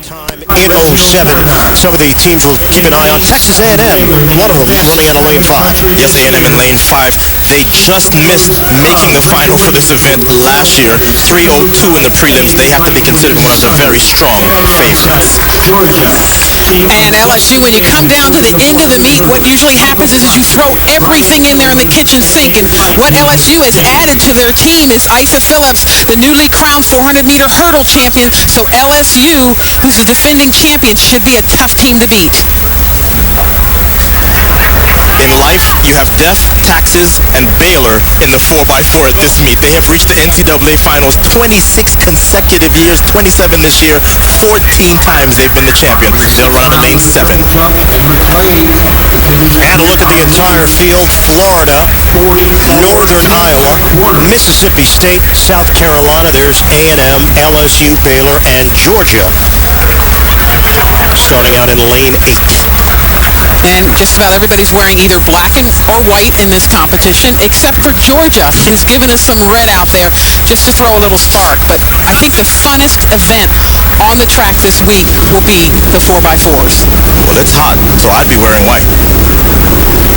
time in '07. Some of the teams we'll keep an eye on. Texas A&M, one of them, running out of lane 5. Yes, A&M in lane 5. They just missed making the final for this event last year. 3:02 in the prelims. They have to be considered one of the very strong favorites. And LSU, when you come down to the end of the meet, what usually happens is you throw everything in there in the kitchen sink. And what LSU has added to their team is Isa Phillips, the newly crowned 400-meter hurdle champion. So LSU, who's the defending champion, should be a tough team to beat. In life, you have death, taxes, and Baylor in the 4x4 at this meet. They have reached the NCAA finals 26 consecutive years, 27 this year. 14 times they've been the champion. They'll run out of lane 7. And a look at the entire field. Florida, Northern Iowa, Mississippi State, South Carolina. There's A&M, LSU, Baylor, and Georgia. Starting out in lane 8. And just about everybody's wearing either black or white in this competition, except for Georgia, who's given us some red out there just to throw a little spark. But I think the funnest event on the track this week will be the 4x4s. Well, it's hot, so I'd be wearing white.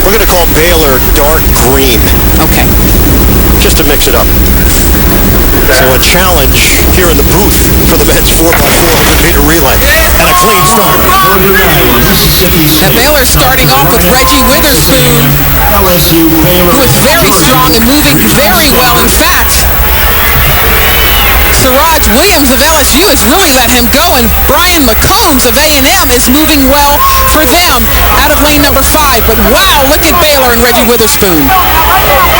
We're going to call Baylor dark green. Okay. Just to mix it up. So a challenge here in the booth for the men's 4x400-meter relay. And a clean start. And Baylor starting off with Reggie Witherspoon, who is very strong and moving very well. In fact, Siraj Williams of LSU has really let him go, and Brian McCombs of A&M is moving well for them out of lane number 5. But wow, look at Baylor and Reggie Witherspoon.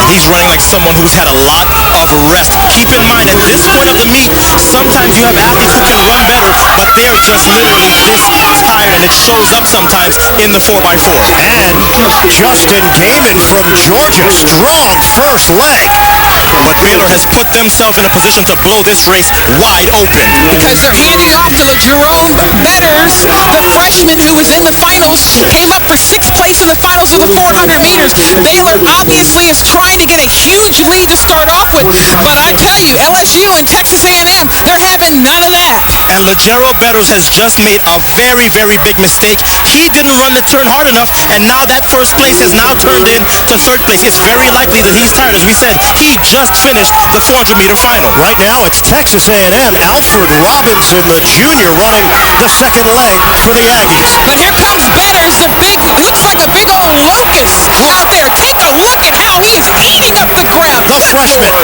And he's running like someone who's had a lot of rest. Keep in mind, at this point of the meet, sometimes you have athletes who can run better, but they're just literally this tired, and it shows up sometimes in the 4x4. And Justin Gaiman from Georgia, strong first leg. But Baylor has put themselves in a position to blow this race wide open. Because they're handing off to Jerome Betters, the freshman who was in the finals, came up for 6th place in the finals for the 400 meters. Baylor obviously is trying to get a huge lead to start off with, but I tell you, LSU and Texas A&M, they're having none of that. And Jerome Betters has just made a very, very big mistake. He didn't run the turn hard enough, and now that first place has now turned into 3rd place. It's very likely that he's tired. As we said, he just finished the 400-meter final. Right now it's Texas A&M. Alfred Robinson, the junior, running the second leg for the Aggies. But here comes Betters, the big, looks like a big old locust out there. Take a look at how he is eating up the ground. The freshman,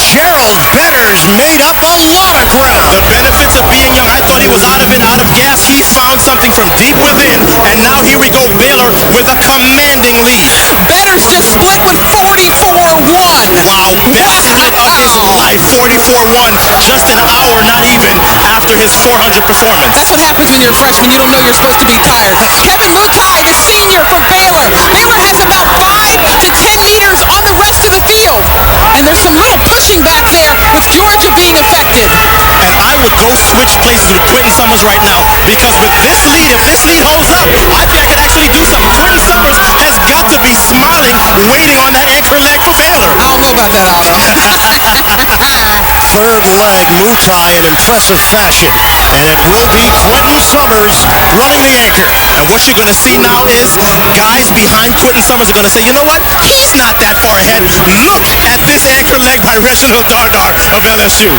LaGerald Betters, made up a lot of ground. The benefits of being young. I thought he was out of it, out of gas. He found something from deep within, and now here we go, Baylor with a commanding lead. Betters just split with 44-1. Wow, best split of his life, 44-1, just an hour, not even, after his 400 performance. That's what happens when you're a freshman. You don't know you're supposed to be tired. Kevin Mutai, the senior from Baylor. Baylor has about 5 to 10 meters on the rest of the field. And there's some little pushing back there with Georgia being affected. And I would go switch places with Quentin Summers right now, because with this lead, if this lead holds up, I think I could actually do something. Quentin Summers has got to be smiling, waiting on that anchor leg for Baylor. I don't know about that, Otto. Third leg, Mutai in impressive fashion. And it will be Quentin Summers running the anchor. And what you're going to see now is guys behind Quentin Summers are going to say, you know what, he's not that far ahead. Look at this anchor leg by Reginald Dardar of LSU.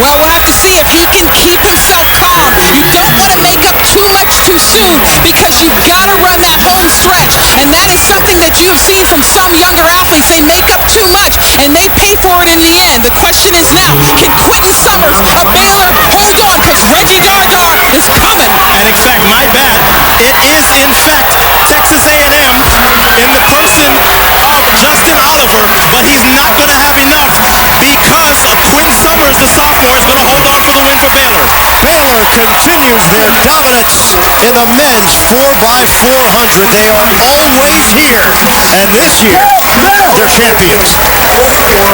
Well, we'll have to see if he can keep himself calm. You don't want to make up too much too soon, because you've got to run that home stretch. And that is something that you have seen from some younger athletes. They make up too much, and they pay for it in the end. The question is now, can Quentin Summers of Baylor hold on? Because Reggie Dardar is coming. And exact, my bad. It is, in fact, Texas A&M in the person of Justin Oliver, but he's not going to have enough, because Quinn Summers, the sophomore, is going to hold on for the win for Baylor. Baylor continues their dominance in the men's 4x400. They are always here, and this year they're champions.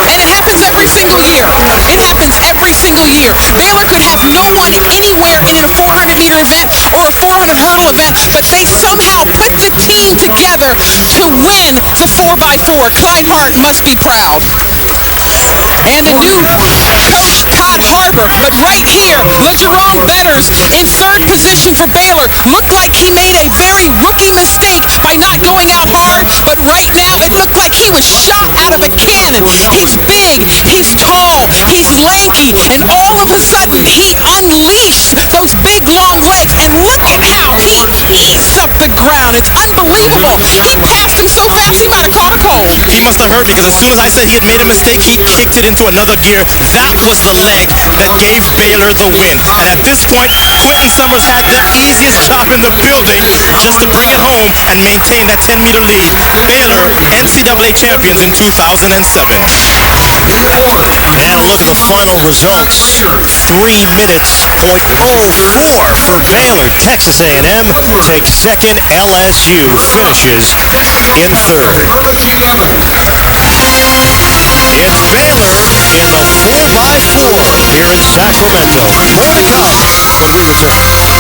And it happens every single year. It happens every single year. Baylor could have no one anywhere in a 400-meter event or a 400 hurdle event, but they somehow put the team together to win the 4x4. Clyde Hart must be proud. And a new coach, Todd Harper. But right here, LeJerome Betters in third position for Baylor. Looked like he made a very rookie mistake by not going out hard, but right now it looked like he was shot out of a cannon. He's big, he's tall, he's lanky, and all of a sudden he unleashed those big long legs, and look at how he eats up the ground. It's unbelievable. He passed him so fast he might have caught a pole. He must have hurt because as soon as I said he had made a mistake, he kicked it into another gear. That was the leg that gave Baylor the win. And at this point, Quentin Summers had the easiest job in the building just to bring it home and maintain that 10-meter lead. Baylor, NCAA champions in 2007. And look at the final results. 3 minutes .04 for Baylor. Texas A&M takes second. LSU finishes in third. It's Baylor in the 4x4 here in Sacramento. More to come when we return.